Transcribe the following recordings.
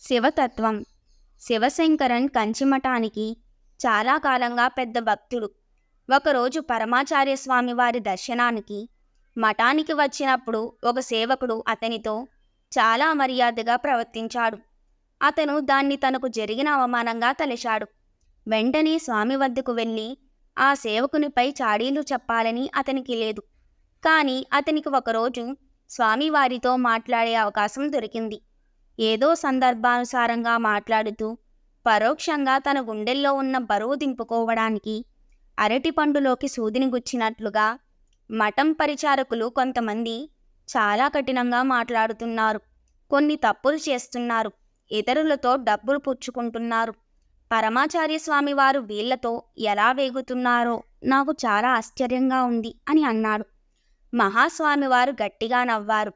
శివతత్వం. శివశంకరన్ కంచిమఠానికి చాలా కాలంగా పెద్ద భక్తుడు. ఒకరోజు పరమాచార్య స్వామి వారి దర్శనానికి మఠానికి వచ్చినప్పుడు ఒక సేవకుడు అతనితో చాలా మర్యాదగా ప్రవర్తించాడు. అతను దాన్ని తనకు జరిగిన అవమానంగా తలచాడు. వెంటనే స్వామి వద్దకు వెళ్ళి ఆ సేవకునిపై చాడీలు చెప్పాలని అతనికి లేదు. కానీ అతనికి ఒకరోజు స్వామివారితో మాట్లాడే అవకాశం దొరికింది. ఏదో సందర్భానుసారంగా మాట్లాడుతూ పరోక్షంగా తన గుండెల్లో ఉన్న బరువు దింపుకోవడానికి అరటిపండులోకి సూదిని గుచ్చినట్లుగా మఠం పరిచారకులు కొంతమంది చాలా కఠినంగా మాట్లాడుతున్నారు, కొన్ని తప్పులు చేస్తున్నారు, ఇతరులతో డబ్బులు పుచ్చుకుంటున్నారు. పరమాచార్య స్వామి వారు వీళ్లతో ఎలా వేగుతున్నారో నాకు చాలా ఆశ్చర్యంగా ఉంది అని అన్నాడు. మహాస్వామివారు గట్టిగా నవ్వారు.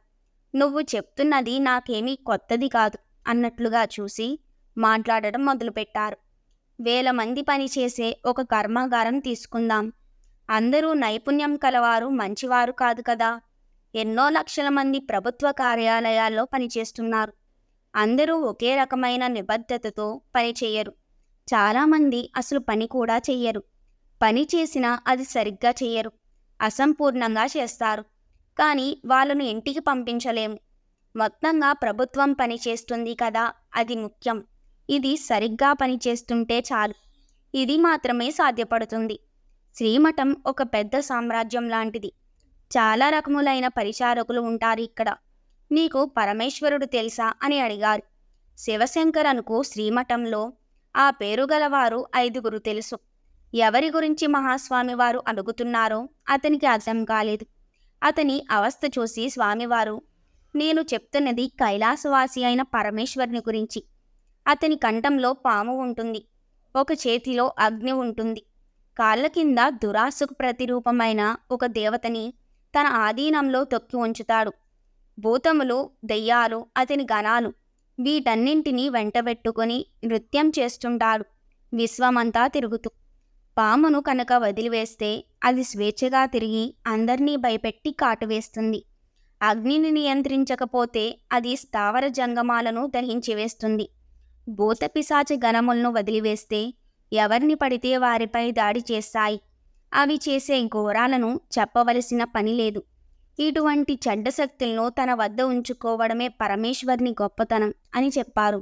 నువ్వు చెప్తున్నది నాకేమీ కొత్తది కాదు అన్నట్లుగా చూసి మాట్లాడటం మొదలుపెట్టారు. 1000 మంది పనిచేసే ఒక కర్మాగారం తీసుకుందాం. అందరూ నైపుణ్యం కలవారు, మంచివారు కాదు కదా. ఎన్నో లక్షల మంది ప్రభుత్వ కార్యాలయాల్లో పనిచేస్తున్నారు. అందరూ ఒకే రకమైన నిబద్ధతతో పనిచేయరు. చాలామంది అసలు పని కూడా చెయ్యరు. పని చేసినా అది సరిగ్గా చెయ్యరు, అసంపూర్ణంగా చేస్తారు. కానీ వాళ్ళను ఇంటికి పంపించలేము. మొత్తంగా ప్రభుత్వం పని చేస్తుంది కదా, అది ముఖ్యం. ఇది సరిగ్గా పనిచేస్తుంటే చాలు. ఇది మాత్రమే సాధ్యపడుతుంది. శ్రీమఠం ఒక పెద్ద సామ్రాజ్యం లాంటిది. చాలా రకములైన పరిచారకులు ఉంటారు ఇక్కడ. నీకు పరమేశ్వరుడు తెలుసా అని అడిగారు. శివశంకరన్కు శ్రీమఠంలో ఆ పేరు గలవారు 5గురు తెలుసు. ఎవరి గురించి మహాస్వామి వారు అడుగుతున్నారో అతనికి అర్థం కాలేదు. అతని అవస్థ చూసి స్వామివారు, నేను చెప్తున్నది కైలాసవాసి అయిన పరమేశ్వరుని గురించి. అతని కంఠంలో పాము ఉంటుంది, ఒక చేతిలో అగ్ని ఉంటుంది, కాళ్ళ కింద దురాశకు ప్రతిరూపమైన ఒక దేవతని తన ఆధీనంలో తొక్కి ఉంచుతాడు. భూతములు, దెయ్యాలు అతని గణాలు. వీటన్నింటినీ వెంటబెట్టుకొని నృత్యం చేస్తుంటాడు విశ్వమంతా తిరుగుతూ. పామును కనుక వదిలివేస్తే అది స్వేచ్ఛగా తిరిగి అందర్నీ భయపెట్టి కాటువేస్తుంది. అగ్నిని నియంత్రించకపోతే అది స్థావర జంగమాలను దహించివేస్తుంది. భూత పిశాచ గణములను వదిలివేస్తే ఎవరిని పడితే వారిపై దాడి చేస్తాయి. అవి చేసే ఘోరాలను చెప్పవలసిన పని లేదు. ఇటువంటి చెడ్డ శక్తులను తన వద్ద ఉంచుకోవడమే పరమేశ్వరుని గొప్పతనం అని చెప్పారు.